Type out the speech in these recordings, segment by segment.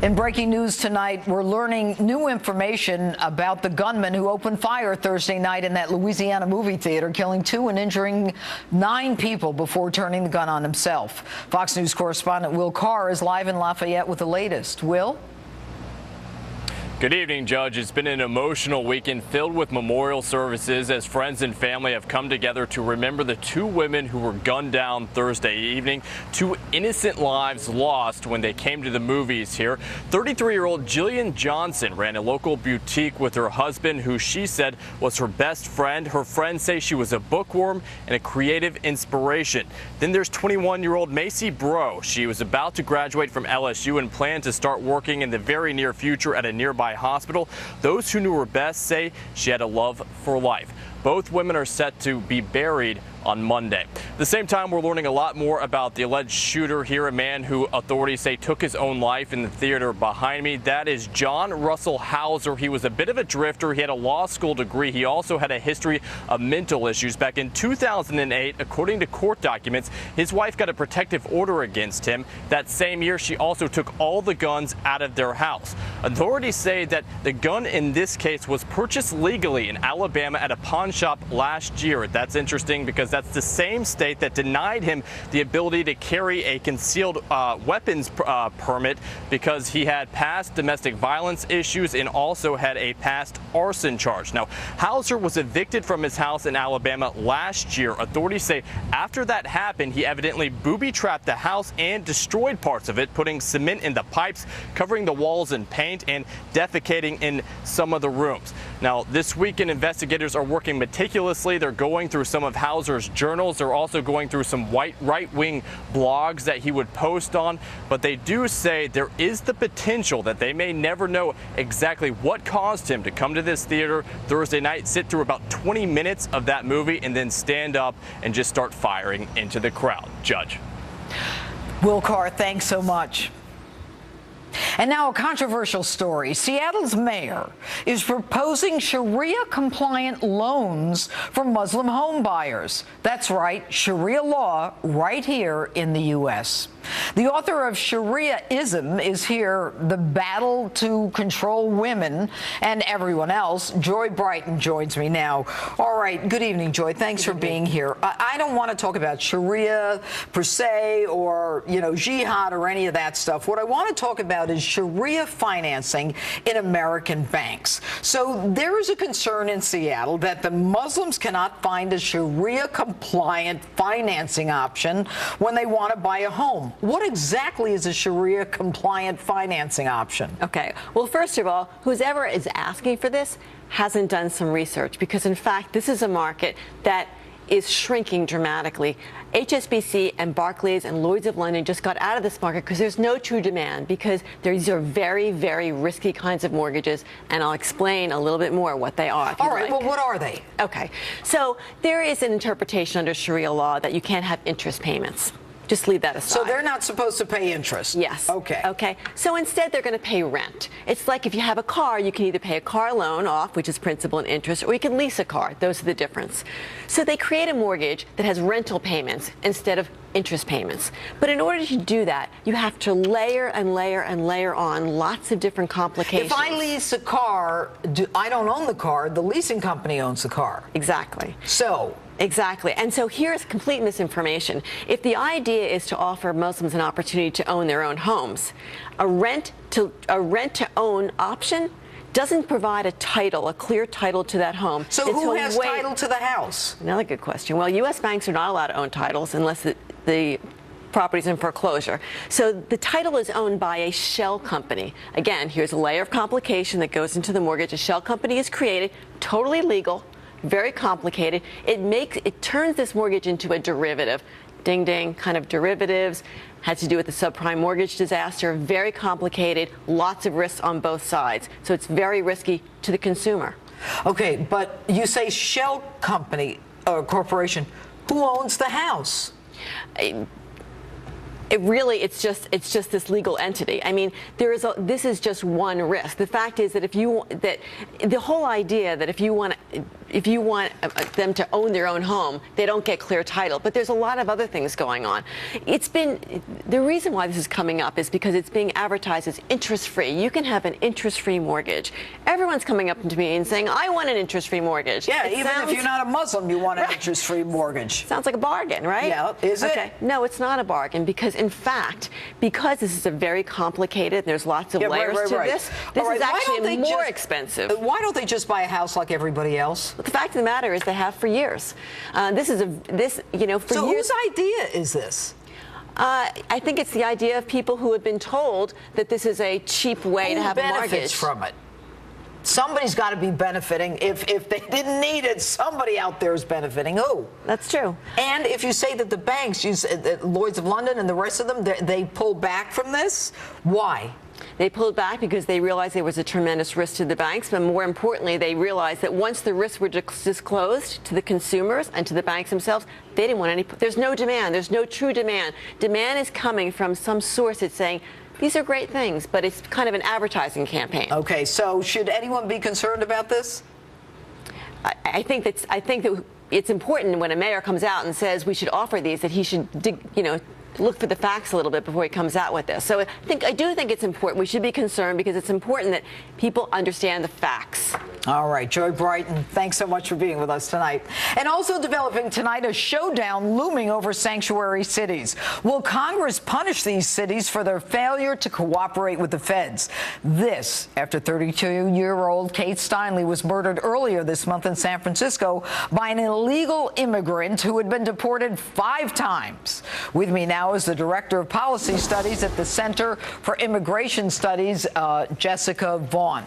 In breaking news tonight, we're learning new information about the gunman who opened fire Thursday night in that Louisiana movie theater, killing 2 and injuring 9 people before turning the gun on himself. Fox News correspondent Will Carr is live in Lafayette with the latest. Will? Good evening, Judge. It's been an emotional weekend filled with memorial services as friends and family have come together to remember the 2 women who were gunned down Thursday evening. 2 innocent lives lost when they came to the movies here. 33-year-old Jeanine Johnson ran a local boutique with her husband, who she said was her best friend. Her friends say she was a bookworm and a creative inspiration. Then there's 21-year-old Macy Bro. She was about to graduate from LSU and planned to start working in the very near future at a nearby hospital. Those who knew her best say she had a love for life. Both women are set to be buried on Monday. At the same time, we're learning a lot more about the alleged shooter here, a man who authorities say took his own life in the theater behind me. That is John Russell Hauser. He was a bit of a drifter. He had a law school degree. He also had a history of mental issues. Back in 2008, according to court documents, his wife got a protective order against him. That same year, she also took all the guns out of their house. Authorities say that the gun in this case was purchased legally in Alabama at a pawn shop last year. That's interesting because that's the same state that denied him the ability to carry a concealed weapons permit because he had past domestic violence issues and also had a past arson charge. Now, Hauser was evicted from his house in Alabama last year. Authorities say after that happened, he evidently booby-trapped the house and destroyed parts of it, putting cement in the pipes, covering the walls in paint, and defecating in some of the rooms. Now, this weekend, investigators are working meticulously. They're going through some of Hauser's journals. They're also going through some right-wing blogs that he would post on. But they do say there is the potential that they may never know exactly what caused him to come to this theater Thursday night, sit through about 20 minutes of that movie, and then stand up and just start firing into the crowd. Judge. Will Carr, thanks so much. And now a controversial story. Seattle's mayor is proposing Sharia-compliant loans for Muslim home buyers. That's right, Sharia law right here in the U.S. The author of Sharia-ism is here, The Battle to Control Women and Everyone Else. Joy Brighton joins me now. All right, good evening, Joy. Thanks for being here. I don't want to talk about Sharia per se or, jihad or any of that stuff. What I want to talk about is Sharia financing in American banks. So there is a concern in Seattle that the Muslims cannot find a Sharia-compliant financing option when they want to buy a home. What exactly is a Sharia-compliant financing option? Okay. Well, first of all, whoever is asking for this hasn't done some research, because, in fact, this is a market that is shrinking dramatically. HSBC and Barclays and Lloyd's of London just got out of this market because there's no true demand, because these are very, very risky kinds of mortgages, and I'll explain a little bit more what they are. All right, well, what are they? Okay, so there is an interpretation under Sharia law that you can't have interest payments. Just leave that aside. So they're not supposed to pay interest? Yes. Okay. Okay. So instead, they're going to pay rent. It's like if you have a car, you can either pay a car loan off, which is principal and interest, or you can lease a car. Those are the difference. So they create a mortgage that has rental payments instead of interest payments. But in order to do that, you have to layer and layer and layer on lots of different complications. If I lease a car, I don't own the car. The leasing company owns the car. Exactly. So. Exactly. And so here's complete misinformation. If the idea is to offer Muslims an opportunity to own their own homes, a rent-to-own option doesn't provide a title, a clear title to that home. So who has title to the house? Another good question. Well, U.S. banks are not allowed to own titles unless the property's in foreclosure. So the title is owned by a shell company. Again, here's a layer of complication that goes into the mortgage. A shell company is created, totally legal, very complicated. It turns this mortgage into a derivative. Ding, ding, kind of derivatives. Had to do with the subprime mortgage disaster. Very complicated, lots of risks on both sides. So it's very risky to the consumer. Okay, but you say shell company or corporation. Who owns the house? It's just this legal entity. I mean, this is just one risk. The fact is that the whole idea that if you want to if you want them to own their own home, they don't get clear title. But there's a lot of other things going on. The reason why this is coming up is because it's being advertised as interest-free. You can have an interest-free mortgage. Everyone's coming up to me and saying, I want an interest-free mortgage. Yeah, even if you're not a Muslim, you want an interest-free mortgage. Sounds like a bargain, right? Yeah, is it? Okay. No, it's not a bargain because, in fact, because this is a very complicated, there's lots of layers to this, this is actually more expensive. Why don't they just buy a house like everybody else? But the fact of the matter is they have for years. For years. So whose idea is this? I think it's the idea of people who have been told that this is a cheap way to have a mortgage. Who benefits from it? Somebody's got to be benefiting. If they didn't need it, somebody out there is benefiting. Who? That's true. And if you say that the banks, Lloyd's of London and the rest of them, they pull back from this, why? They pulled back because they realized there was a tremendous risk to the banks, but more importantly, they realized that once the risks were disclosed to the consumers and to the banks themselves, they didn't want any. There's no demand. There's no true demand. Demand is coming from some source that's saying, these are great things, but it's kind of an advertising campaign. Okay, so should anyone be concerned about this? I think that it's important when a mayor comes out and says we should offer these, that he should look for the facts a little bit before he comes out with this. So I do think it's important. We should be concerned because it's important that people understand the facts. All right, Joy Brighton, thanks so much for being with us tonight. And also developing tonight, a showdown looming over sanctuary cities. Will Congress punish these cities for their failure to cooperate with the feds? This after 32-year-old Kate Steinle was murdered earlier this month in San Francisco by an illegal immigrant who had been deported 5 times. With me now is the Director of Policy Studies at the Center for Immigration Studies, Jessica Vaugham.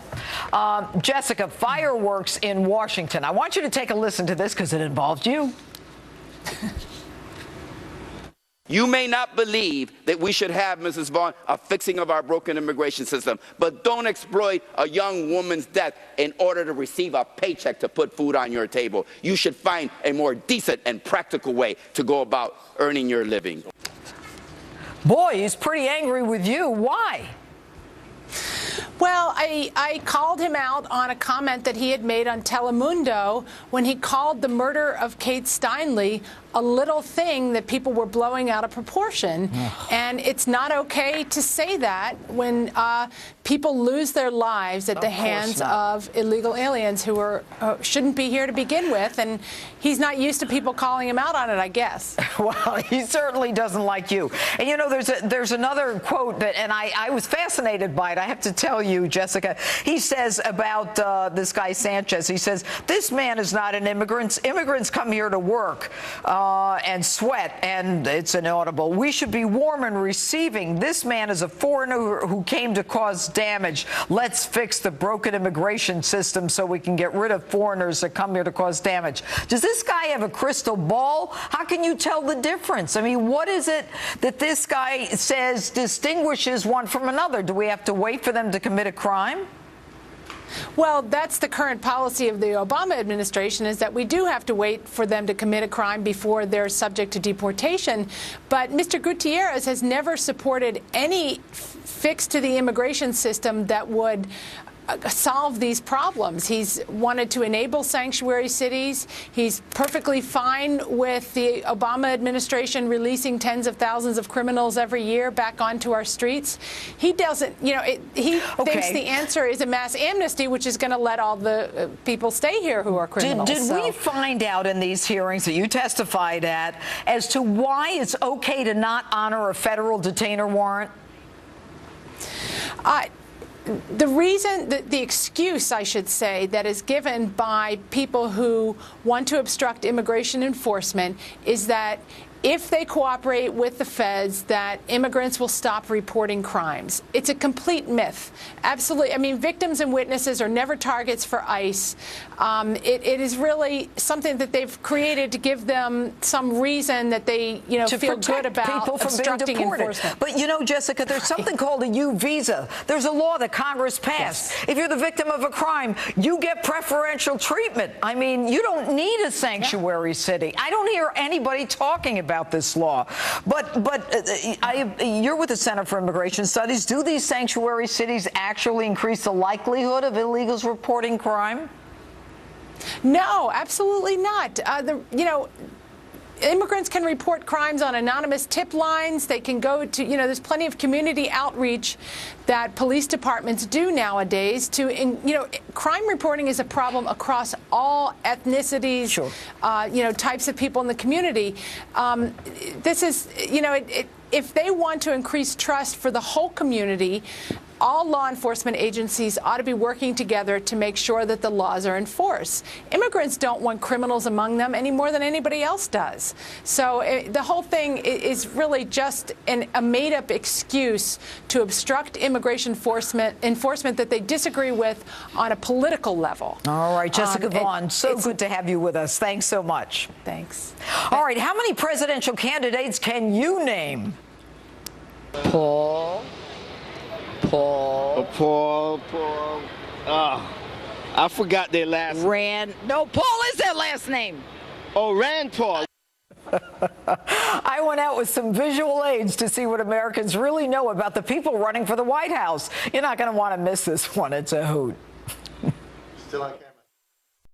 Jessica, fireworks in Washington. I want you to take a listen to this because it involved you. You may not believe that we should have, Mrs. Vaugham, a fixing of our broken immigration system, but don't exploit a young woman's death in order to receive a paycheck to put food on your table. You should find a more decent and practical way to go about earning your living. Boy, he's pretty angry with you. Why? Well, I called him out on a comment that he had made on Telemundo when he called the murder of Kate Steinle a little thing that people were blowing out of proportion. And it's not okay to say that when people lose their lives at the hands of illegal aliens who are shouldn't be here to begin with. And he's not used to people calling him out on it, I guess. Well, he certainly doesn't like you. And you know, there's another quote that, and I was fascinated by it. I have to tell you, Jessica. He says about this guy Sanchez. He says this man is not an immigrant. Immigrants come here to work and sweat, and it's inaudible. We should be warm and receiving. This man is a foreigner who came to cause damage. Let's fix the broken immigration system so we can get rid of foreigners that come here to cause damage. Does this guy have a crystal ball? How can you tell the difference? I mean, what is it that this guy says distinguishes one from another? Do we have to wait for them to commit a crime? Well, that's the current policy of the Obama administration, is that we do have to wait for them to commit a crime before they're subject to deportation. But Mr. Gutierrez has never supported any fix to the immigration system that would solve these problems. He's wanted to enable sanctuary cities. He's perfectly fine with the Obama administration releasing tens of thousands of criminals every year back onto our streets. He doesn't, he thinks the answer is a mass amnesty, which is going to let all the people stay here who are criminals. Did we find out in these hearings that you testified at as to why it's okay to not honor a federal detainer warrant? The reason, the excuse, I should say, that is given by people who want to obstruct immigration enforcement is that if they cooperate with the feds, that immigrants will stop reporting crimes. It's a complete myth. Absolutely. I mean, victims and witnesses are never targets for ICE. It is really something that they've created to give them some reason that they, feel good about people from obstructing being deported. enforcement. But, Jessica, there's something called a U visa. There's a law that Congress passed. Yes. If you're the victim of a crime, you get preferential treatment. I mean, you don't need a sanctuary city. I don't hear anybody talking about this law. But you're with the Center for Immigration Studies. Do these sanctuary cities actually increase the likelihood of illegals reporting crime? No, absolutely not. Immigrants can report crimes on anonymous tip lines. They can go to, there's plenty of community outreach that police departments do nowadays crime reporting is a problem across all ethnicities, sure. Types of people in the community. This is, if they want to increase trust for the whole community, all law enforcement agencies ought to be working together to make sure that the laws are enforced. Immigrants don't want criminals among them any more than anybody else does. So the whole thing is really just a made-up excuse to obstruct immigration enforcement that they disagree with on a political level. All right, Jessica Vaughn, so good to have you with us. Thanks so much. Thanks. All right, how many presidential candidates can you name? Paul. I forgot their last name. No, Paul is their last name. Oh, Rand Paul. I went out with some visual aids to see what Americans really know about the people running for the White House. You're not going to want to miss this one. It's a hoot. Still